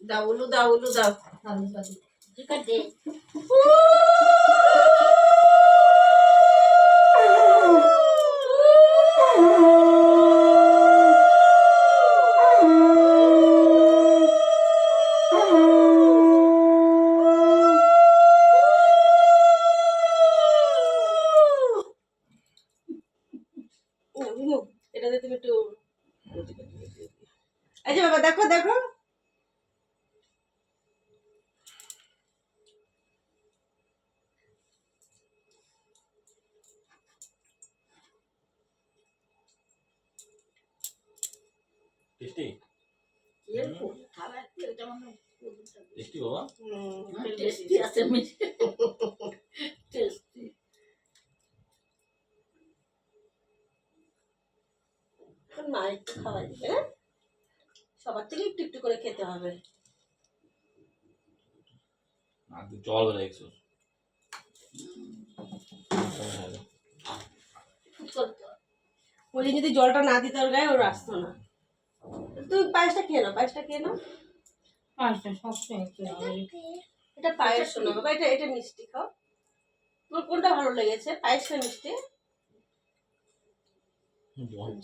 দাও উলু দাও উলু দাও। ঠিক আছে এটাতে তুমি একটু এই যে বাবা দেখো দেখো টেস্টি এরকম খাবার তেলটা মনে টেস্টি বাবা টেস্টি আছে টেস্টি মা একটু খাওয়াই দিবে না সবার থেকে একটু একটু করে খেতে হবে আর জল লাগছে বলি যদি জলটা না দিতে ওর গায়ে ওর আসতো না তুমি পায়েসটা খেয়ে নাও পায়েসটা খেয়ে নাও এটা পায়েস শোনো বাবা এটা এটা মিষ্টি খাও তোমার কোনটা ভালো লেগেছে পায়েসটা মিষ্টি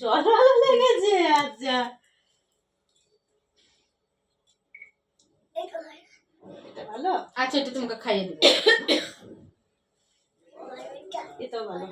জল ভালো লেগেছে আচ্ছা এটা ভালো আচ্ছা এটা তোমাকে খাইয়ে দেবো এটাও ভালো